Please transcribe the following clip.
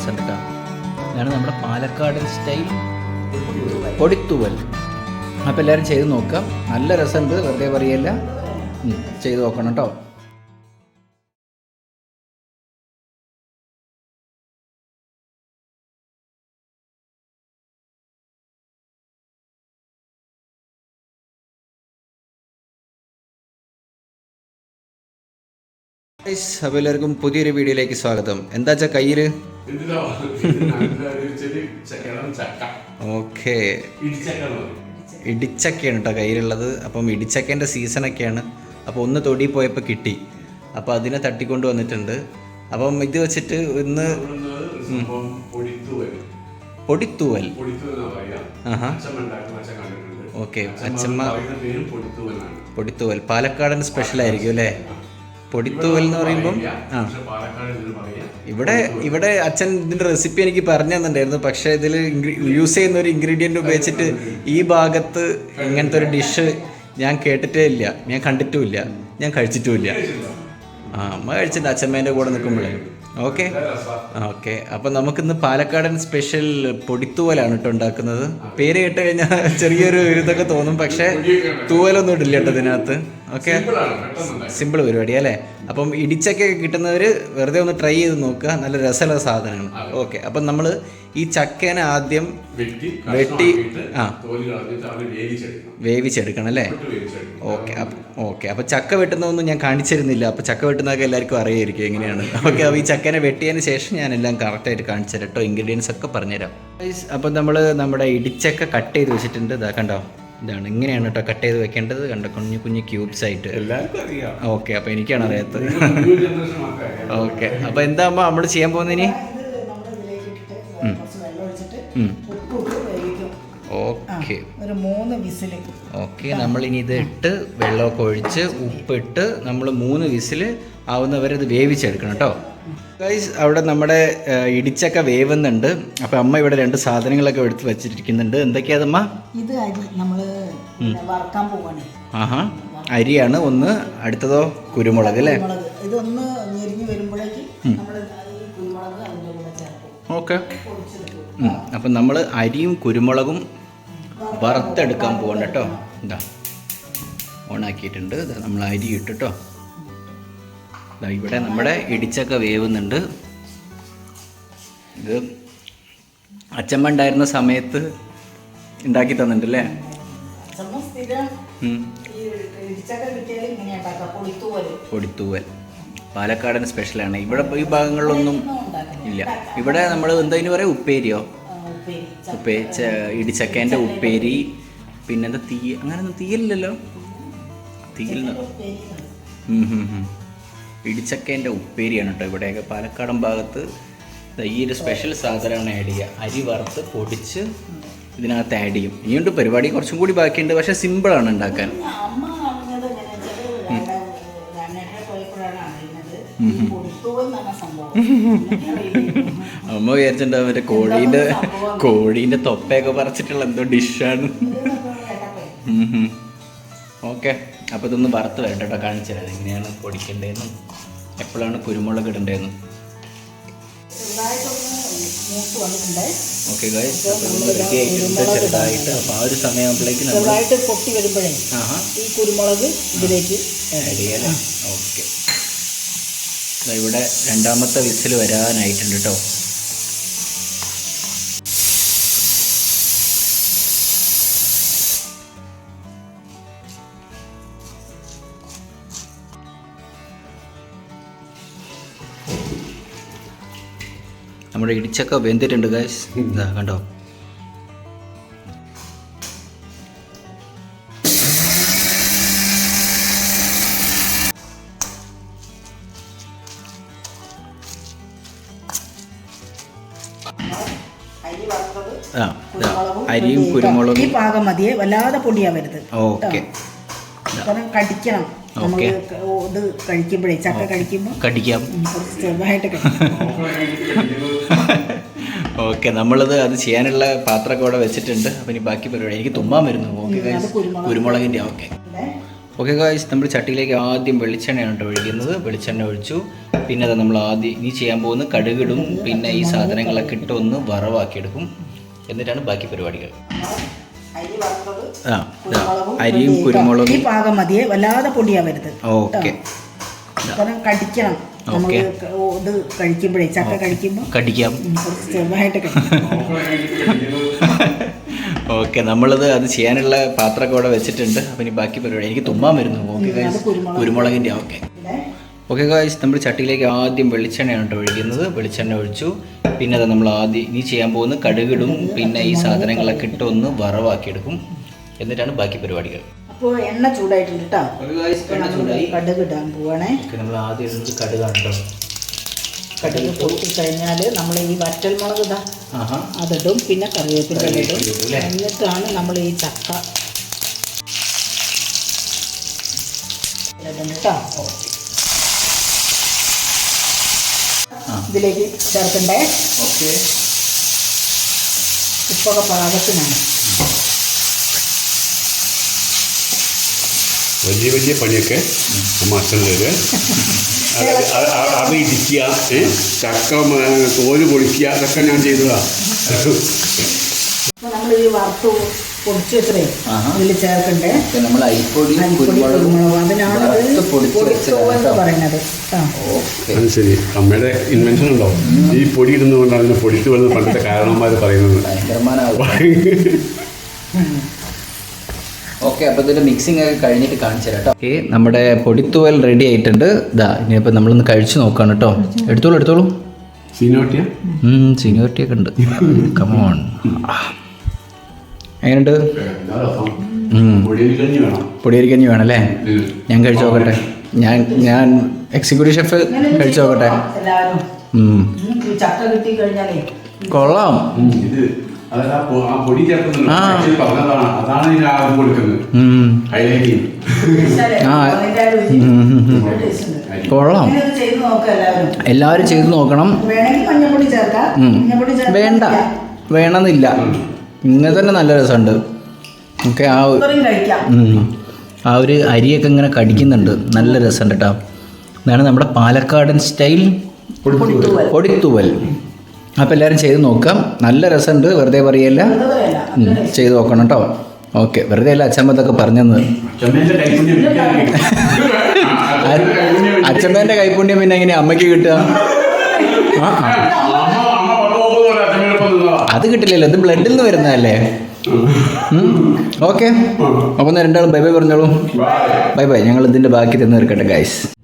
രസമുണ്ട് കേട്ടോ. ഇതാണ് നമ്മുടെ പാലക്കാടൻ സ്റ്റൈൽ പൊടിത്തൂവൽ. അപ്പോൾ എല്ലാവരും ചെയ്ത് നോക്കാം, നല്ല രസമുണ്ട്, വെറുതെ പറയല്ല, ചെയ്ത് നോക്കണം കേട്ടോ. അപ്പോൾ എല്ലാവർക്കും പുതിയൊരു വീഡിയോയിലേക്ക് സ്വാഗതം. എന്താ വെച്ചാൽ കയ്യിൽ ഓക്കെ ഇടിച്ചക്കയാണ് കേട്ടോ കയ്യിലുള്ളത്. അപ്പം ഇടിച്ചക്കേൻ്റെ സീസണൊക്കെയാണ്. അപ്പോൾ ഒന്ന് തൊടി പോയപ്പോൾ കിട്ടി, അപ്പോൾ അതിനെ തട്ടിക്കൊണ്ട് വന്നിട്ടുണ്ട്. അപ്പം ഇത് വെച്ചിട്ട് ഇന്ന് പൊടിത്തൂവൽ. ഓക്കെ, അച്ഛമ്മ പൊടിത്തൂവൽ പാലക്കാടൻ സ്പെഷ്യലായിരിക്കും അല്ലേ? പൊടിത്തൂവൽ എന്ന് പറയുമ്പം ഇവിടെ അച്ഛൻ ഇതിൻ്റെ റെസിപ്പി എനിക്ക് പറഞ്ഞു തന്നിട്ടുണ്ടായിരുന്നു. പക്ഷേ ഇതിൽ യൂസ് ചെയ്യുന്ന ഒരു ഇൻഗ്രീഡിയൻ്റ് ഉപയോഗിച്ചിട്ട് ഈ ഭാഗത്ത് ഇങ്ങനത്തെ ഒരു ഡിഷ് ഞാൻ കേട്ടിട്ടേ ഇല്ല, ഞാൻ കണ്ടിട്ടുമില്ല, ഞാൻ കഴിച്ചിട്ടുമില്ല. അമ്മ കഴിച്ചിട്ടുണ്ട് അച്ഛമ്മേൻ്റെ കൂടെ നിൽക്കുമ്പോഴേ. ഓക്കെ ഓക്കെ, അപ്പം നമുക്കിന്ന് പാലക്കാടൻ സ്പെഷ്യൽ പൊടിത്തൂവലാണ് കേട്ടോ ഉണ്ടാക്കുന്നത്. പേര് കേട്ട് കഴിഞ്ഞാൽ ചെറിയൊരു ഇതൊക്കെ തോന്നും, പക്ഷേ തൂവലൊന്നും ഇടില്ല കേട്ടോ ഇതിനകത്ത്. ഓക്കെ, സിമ്പിൾ പരിപാടി അല്ലേ? അപ്പം ഇടിച്ചൊക്കെ കിട്ടുന്നവർ വെറുതെ ഒന്ന് ട്രൈ ചെയ്ത് നോക്കുക, നല്ല രസമുള്ള സാധനമാണ്. ഓക്കെ, അപ്പം നമ്മൾ ഈ ചക്കേനെ ആദ്യം വെട്ടി വേവിച്ചെടുക്കണം അല്ലേ? ഓക്കെ അപ്പം ചക്ക വെട്ടുന്നതൊന്നും ഞാൻ കാണിച്ചിരുന്നില്ല. അപ്പോൾ ചക്ക വെട്ടുന്നതൊക്കെ എല്ലാവർക്കും അറിയായിരിക്കും എങ്ങനെയാണ്. ഓക്കെ, അപ്പോൾ ഈ ചക്കേനെ വെട്ടിയതിന് ശേഷം ഞാനെല്ലാം കറക്റ്റായിട്ട് കാണിച്ചു തരാം കേട്ടോ, ഇൻഗ്രീഡിയൻസ് ഒക്കെ പറഞ്ഞുതരാം. അപ്പം നമ്മൾ നമ്മുടെ ഇടിച്ചക്ക കട്ട് ചെയ്ത് വെച്ചിട്ടുണ്ട്. ഇതാ കണ്ടോ, ഇതാണ് ഇങ്ങനെയാണ് കേട്ടോ കട്ട് ചെയ്ത് വെക്കേണ്ടത്. കണ്ടോ, കുഞ്ഞു കുഞ്ഞു ക്യൂബ്സ് ആയിട്ട്. ഓക്കെ, അപ്പോൾ എനിക്കാണ് അറിയാത്തത്. ഓക്കെ, അപ്പോൾ എന്താ അമ്മ നമ്മൾ ചെയ്യാൻ പോകുന്നതിന്? ഓക്കെ ഓക്കെ, നമ്മളിനി ഇത് ഇട്ട് വെള്ളമൊക്കെ ഒഴിച്ച് ഉപ്പിട്ട് നമ്മൾ 3 വിസിൽ ആവുന്നവരെ ഇത് വേവിച്ചെടുക്കണം കേട്ടോ. ഗൈസ്, അവിടെ നമ്മുടെ ഇടിച്ചക്ക വേവുന്നുണ്ട്. അപ്പം അമ്മ ഇവിടെ 2 സാധനങ്ങളൊക്കെ എടുത്ത് വെച്ചിരിക്കുന്നുണ്ട്. എന്തൊക്കെയാതമ്മ? ഇത് അരി നമ്മൾ വറുക്കാൻ പോവാണ്. ആഹാ, അരിയാണ് ഒന്ന്. അടുത്തതോ കുരുമുളക് അല്ലേ? ഇതൊന്ന് ഞെരിഞ്ഞ് വരുമ്പോഴേക്ക് നമ്മൾ കുരുമുളക് അതിൻ്റെ കൂടെ ചേർക്കും. ഓക്കെ, അപ്പം നമ്മൾ അരിയും കുരുമുളകും വറുത്തെടുക്കാൻ പോകണം കേട്ടോ. എന്താ ഓണാക്കിയിട്ടുണ്ട്, നമ്മൾ അരി ഇട്ടിട്ടോ. ഇവിടെ നമ്മുടെ ഇടിച്ചക്ക വേവുന്നുണ്ട്. ഇത് അച്ചമ്മ ഉണ്ടായിരുന്ന സമയത്ത് ഉണ്ടാക്കി തന്നിട്ടുണ്ടല്ലേ? പൊടിത്തൂവൽ പാലക്കാടൻ സ്പെഷ്യലാണ്. ഇവിടെ ഈ ഭാഗങ്ങളിലൊന്നും ഇല്ല. ഇവിടെ നമ്മൾ എന്താ പറയാ, ഉപ്പേരിയോ? ഇടിച്ചക്കേൻ്റെ ഉപ്പേരി. പിന്നെന്താ അങ്ങനെയൊന്നും തീയലില്ലല്ലോ. ഇടിച്ചക്കേൻ്റെ ഉപ്പേരിയാണ് കേട്ടോ ഇവിടെയൊക്കെ പാലക്കാടൻ ഭാഗത്ത്. ഈ ഒരു സ്പെഷ്യൽ സാധനമാണ് ആഡ് ചെയ്യുക. അരി വറുത്ത് പൊടിച്ച് ഇതിനകത്ത് ആഡ് ചെയ്യും. ഇനിയുണ്ട് പരിപാടി, കുറച്ചും കൂടി ബാക്കിയുണ്ട്. പക്ഷേ സിമ്പിളാണ് ഉണ്ടാക്കാൻ. അമ്മ വിചാരിച്ചിട്ടുണ്ടാവും മറ്റേ കോഴീൻ്റെ തൊപ്പയൊക്കെ പറിച്ചിട്ടുള്ള എന്തോ ഡിഷാണ്. ഓക്കെ, അപ്പോൾ ഇതൊന്ന് വറുത്ത് വരട്ടെ കേട്ടോ, കാണിച്ചു തരാം എങ്ങനെയാണ് പൊടിക്കേണ്ടതെന്നും എപ്പോഴാണ് കുരുമുളക് ഇടേണ്ടതെന്നും. ഓക്കെ ഗൈസ്, അപ്പോൾ റെഡി ആയിട്ടുണ്ട് ചെറുതായിട്ട്. അപ്പോൾ ആ ഒരു സമയമാകുമ്പോഴേക്ക് ചെറുതായിട്ട് പൊട്ടി വരുമ്പോഴേ ഈ കുരുമുളക് ഇതിലേക്ക് ആഡ് ചെയ്യാം. ഓക്കെ, ഇവിടെ 2ാമത്തെ വിസിൽ വരാനായിട്ടുണ്ട് കേട്ടോ. നമ്മുടെ ഇടിച്ചക്ക വെന്തിട്ടുണ്ട് ഗൈസ്. ഇതാ കണ്ടോ, അരിയും കുരുമുളകും ഈ പാകം മതിയെ, വല്ലാതെ പൊടിയാവരുത്. ഓക്കെ, കടിക്കണം. ഇത് കഴിക്കുമ്പോഴേ ചക്ക കഴിക്കുമ്പോൾ കടിക്കാം, ചെറുതായിട്ട് ഓക്കെ. നമ്മളത് ചെയ്യാനുള്ള പാത്രമൊക്കെ അവിടെ വെച്ചിട്ടുണ്ട്. അപ്പം ഇനി ബാക്കി പരിപാടി, എനിക്ക് തുമ്മാൻ വരുന്നു. ഓക്കെ, കുരുമുളകിൻ്റെ. ഓക്കെ ഓക്കെ ഗായ്സ്, നമ്മൾ ചട്ടിയിലേക്ക് ആദ്യം വെളിച്ചെണ്ണയാണ് കേട്ടോ ഒഴിക്കുന്നത്. വെളിച്ചെണ്ണ ഒഴിച്ചു. പിന്നെ അത് നമ്മൾ ആദ്യം ഇനി ചെയ്യാൻ പോകുന്ന കടുകിടും. പിന്നെ ഈ സാധനങ്ങളൊക്കെ ഇട്ട് ഒന്ന് വറവാക്കിയെടുക്കും. എന്നിട്ടാണ് ബാക്കി പരിപാടികൾ. അരിയും കുരുമുളകും ഈ പാകം മതിയെ, വല്ലാതെ പൊടിയാവരുത്. ഓക്കെ, കടിക്കണം. ഓക്കെ, ഇത് കഴിക്കുമ്പോഴേ ചക്ക കഴിക്കുമ്പോൾ കടിക്കാം. കുറച്ച് ചെറുതായിട്ട് ഓക്കെ, നമ്മളത് ചെയ്യാനുള്ള പാത്രമൊക്കെ ഇവിടെ വെച്ചിട്ടുണ്ട്. അപ്പം ഇനി ബാക്കി പരിപാടി എനിക്ക് തുമ്മാൻ വരുന്നു. ഓക്കെ ഗായ്സ്, കുരുമുളകിൻ്റെ ഓക്കെ ഗായ്സ്, നമ്മൾ ചട്ടിയിലേക്ക് ആദ്യം വെളിച്ചെണ്ണയാണ് കേട്ടോ ഒഴിക്കുന്നത്. വെളിച്ചെണ്ണ ഒഴിച്ചു. പിന്നെ അത് നമ്മൾ ആദ്യം ഇനി ചെയ്യാൻ പോകുന്ന കടുകിടും. പിന്നെ ഈ സാധനങ്ങളൊക്കെ ഇട്ട് ഒന്ന് വറവാക്കിയെടുക്കും. എന്നിട്ടാണ് ബാക്കി പരിപാടികൾ. അപ്പോൾ എണ്ണ ചൂടായിട്ടുണ്ട് കേട്ടോ. ചൂടായി, കടുക് ഇടാൻ പോവാണേ. നമ്മൾ ആദ്യം ഇടുന്നത് കടുകാണ് കേട്ടോ. കടുക് പൊട്ടി കഴിഞ്ഞാൽ നമ്മൾ ഈ വറ്റൽ മുളക് ഇതാ അതിടും. പിന്നെ കറിവേപ്പിൻ്റെ ഇടും. എന്നിട്ടാണ് നമ്മൾ ഈ ചക്ക ഇടുന്നത് കേട്ടോ. ഇതിലേക്ക് ചേർക്കണ്ടേ. ഓക്കെ, ഉപ്പൊക്കെ പാകത്തിനാണ്. വലിയ വലിയ പണിയൊക്കെ നമ്മ അച്ഛനത് അത് ഇടിക്കുക, ചക്ക തോല് പൊളിക്കുക, അതൊക്കെ ഞാൻ ചെയ്തതാണ്. അപ്പോൾ നമ്മൾ ഈ വറുത്ത് പൊടിച്ച് വെച്ചതേ ഇതിൽ ചേർക്കണ്ടേ. നമ്മൾ അരിപ്പൊടി കുരുമുളക് അതിനാണ് പൊടിത്തോവെന്ന് പറയുന്നത്. അത് ശരി, അമ്മയുടെ ഇൻവെൻഷൻ ഉണ്ടോ ഈ പൊടി ഇടുന്നതുകൊണ്ടാണ് അതിനെ പൊടിച്ചു വരുന്നത് പണ്ടത്തെ കാരണവന്മാർ പറയുന്നത്. ഓക്കെ, അപ്പോൾ ഇതിൻ്റെ മിക്സിംഗ് ഒക്കെ കഴിഞ്ഞിട്ട് കാണിച്ചു തരാം കേട്ടോ. ഓക്കെ, നമ്മുടെ പൊടിത്തുവൽ റെഡി ആയിട്ടുണ്ട്. ഇതാ ഇനിയിപ്പോൾ നമ്മളൊന്ന് കഴിച്ചു നോക്കാം കേട്ടോ. എടുത്തോളൂ. സീനോട്ടിയ സീനിയോറിറ്റിയൊക്കെ ഉണ്ട്. കമോൺ, എങ്ങനെയുണ്ട്? പൊടിയരിക്കഞ്ഞി വേണം അല്ലേ? ഞാൻ കഴിച്ചു നോക്കട്ടെ. ഞാൻ എക്സിക്യൂട്ടീവ് ഷെഫ് കഴിച്ചു നോക്കട്ടെ. ചക്ക കിട്ടി കഴിഞ്ഞാലേ കൊള്ളാം. പൊടി ചേർക്കുന്നത് അതാണ് ഇതിന് ആദ്യം കൊടുക്കുന്നത്. കൊള്ളാം. എല്ലാവരും ചെയ്ത് നോക്കണം. വേണ്ട, വേണമെന്നില്ല. ഇങ്ങനെ തന്നെ നല്ല രസമുണ്ട്. ഓക്കെ, ആ ഒരു അരിയൊക്കെ ഇങ്ങനെ കടിക്കുന്നുണ്ട്. നല്ല രസമുണ്ട് കേട്ടോ. ഇതാണ് നമ്മുടെ പാലക്കാടൻ സ്റ്റൈൽ പൊടിത്തൂവൽ. അപ്പോൾ എല്ലാവരും ചെയ്ത് നോക്കാം. നല്ല രസമുണ്ട്, വെറുതെ പറയല്ല, ചെയ്ത് നോക്കണം കേട്ടോ. ഓക്കെ, വെറുതെ അല്ല അച്ഛമ്മത്തൊക്കെ പറഞ്ഞെന്ന്. അച്ഛമ്മേൻ്റെ കൈപ്പുണ്യം പിന്നെ എങ്ങനെയാ അമ്മയ്ക്ക് കിട്ടുക? അത് കിട്ടില്ലല്ലോ, ഇത് ബ്ലഡിൽ നിന്ന് വരുന്നതല്ലേ. ഓക്കെ, അപ്പോൾ രണ്ടാളും ബൈ ബൈ പറഞ്ഞോളൂ. Bye bye. ഞങ്ങൾ ഇതിൻ്റെ ബാക്കി തന്നു തീർക്കട്ടെ ഗൈസ്.